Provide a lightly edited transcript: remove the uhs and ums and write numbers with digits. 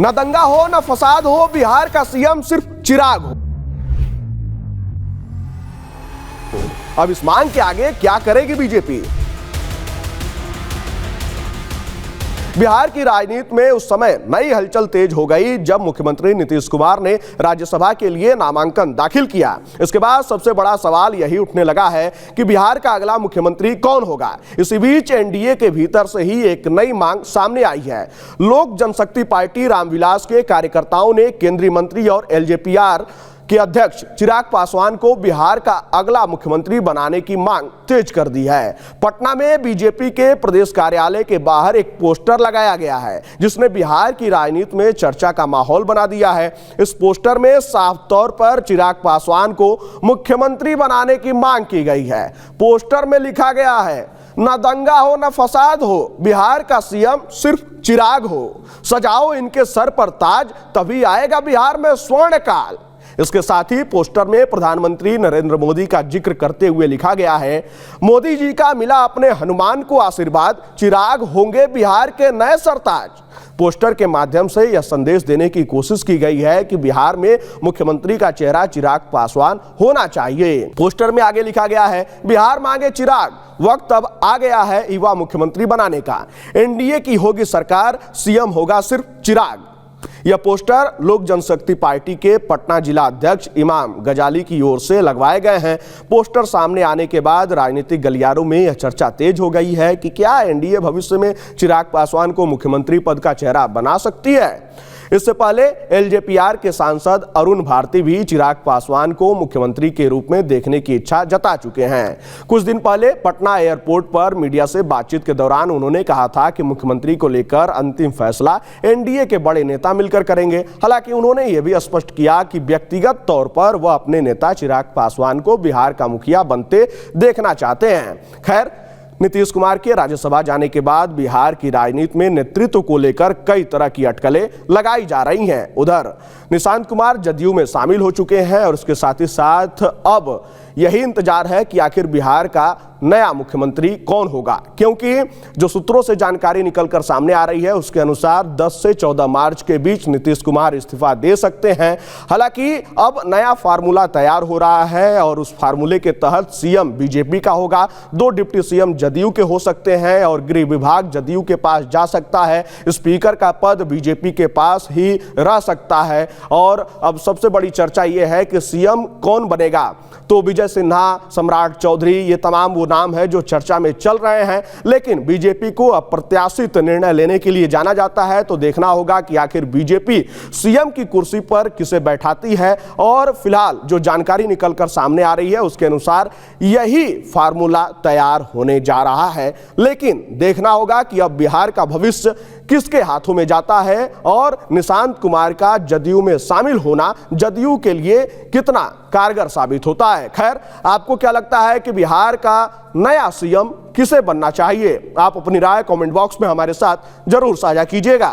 न दंगा हो न फसाद हो, बिहार का सीएम सिर्फ चिराग हो। अब इस मांग के आगे क्या करेगी बीजेपी? बिहार की राजनीति में उस समय नई हलचल तेज हो गई जब मुख्यमंत्री नीतीश कुमार ने राज्यसभा के लिए नामांकन दाखिल किया। इसके बाद सबसे बड़ा सवाल यही उठने लगा है कि बिहार का अगला मुख्यमंत्री कौन होगा। इसी बीच एनडीए के भीतर से ही एक नई मांग सामने आई है। लोक जनशक्ति पार्टी रामविलास के कार्यकर्ताओं ने केंद्रीय मंत्री और एलजेपीआर के अध्यक्ष चिराग पासवान को बिहार का अगला मुख्यमंत्री बनाने की मांग तेज कर दी है। पटना में बीजेपी के प्रदेश कार्यालय के बाहर एक पोस्टर लगाया गया है जिसने बिहार की राजनीति में चर्चा का माहौल बना दिया है। इस पोस्टर में साफ तौर पर चिराग पासवान को मुख्यमंत्री बनाने की मांग की गई है। पोस्टर में लिखा गया है, न दंगा हो न फसाद हो, बिहार का सीएम सिर्फ चिराग हो। सजाओ इनके सर पर ताज, तभी आएगा बिहार में स्वर्ण काल। इसके साथ ही पोस्टर में प्रधानमंत्री नरेंद्र मोदी का जिक्र करते हुए लिखा गया है, मोदी जी का मिला अपने हनुमान को आशीर्वाद, चिराग होंगे बिहार के नए सरताज। पोस्टर के माध्यम से यह संदेश देने की कोशिश की गई है कि बिहार में मुख्यमंत्री का चेहरा चिराग पासवान होना चाहिए। पोस्टर में आगे लिखा गया है, बिहार मांगे चिराग, वक्त अब आ गया है युवा मुख्यमंत्री बनाने का। एनडीए की होगी सरकार, सीएम होगा सिर्फ चिराग। यह पोस्टर लोक जनशक्ति पार्टी के पटना जिला अध्यक्ष इमाम गजाली की ओर से लगवाए गए हैं। पोस्टर सामने आने के बाद राजनीतिक गलियारों में यह चर्चा तेज हो गई है कि क्या एनडीए भविष्य में चिराग पासवान को मुख्यमंत्री पद का चेहरा बना सकती है। इससे पहले एलजेपीआर के सांसद अरुण भारती भी चिराग पासवान को मुख्यमंत्री के रूप में देखने की इच्छा जता चुके हैं। कुछ दिन पहले पटना एयरपोर्ट पर मीडिया से बातचीत के दौरान उन्होंने कहा था कि मुख्यमंत्री को लेकर अंतिम फैसला एनडीए के बड़े नेता मिलकर करेंगे। हालांकि उन्होंने यह भी स्पष्ट किया कि व्यक्तिगत तौर पर वह अपने नेता चिराग पासवान को बिहार का मुखिया बनते देखना चाहते हैं। खैर, नीतीश कुमार के राज्यसभा जाने के बाद बिहार की राजनीति में नेतृत्व को लेकर कई तरह की अटकलें लगाई जा रही हैं। उधर निशांत कुमार जदयू में शामिल हो चुके हैं और उसके साथ ही साथ अब यही इंतजार है कि आखिर बिहार का नया मुख्यमंत्री कौन होगा, क्योंकि जो सूत्रों से जानकारी निकलकर सामने आ रही है उसके अनुसार 10 से 14 मार्च के बीच नीतीश कुमार इस्तीफा दे सकते हैं। हालांकि अब नया फार्मूला तैयार हो रहा है और उस फार्मूले के तहत सीएम बीजेपी का होगा, 2 डिप्टी सीएम जदयू के हो सकते हैं और गृह विभाग जदयू के पास जा सकता है। स्पीकर का पद बीजेपी के पास ही रह सकता है। और अब सबसे बड़ी चर्चा यह है कि सीएम कौन बनेगा। तो विजय सिन्हा, सम्राट चौधरी, ये तमाम वो नाम है जो चर्चा में चल रहे हैं। लेकिन बीजेपी को अप्रत्याशित निर्णय लेने के लिए जाना जाता है, तो देखना होगा कि आखिर बीजेपी सीएम की कुर्सी पर किसे बैठाती है। और फिलहाल जो जानकारी निकलकर सामने आ रही है उसके अनुसार यही फार्मूला तैयार होने जा रहा है। लेकिन देखना होगा कि अब बिहार का भविष्य किसके हाथों में जाता है और निशांत कुमार का जदयू में शामिल होना जदयू के लिए कितना कारगर साबित होता है। खैर, आपको क्या लगता है कि बिहार का नया सीएम किसे बनना चाहिए? आप अपनी राय कमेंट बॉक्स में हमारे साथ जरूर साझा कीजिएगा।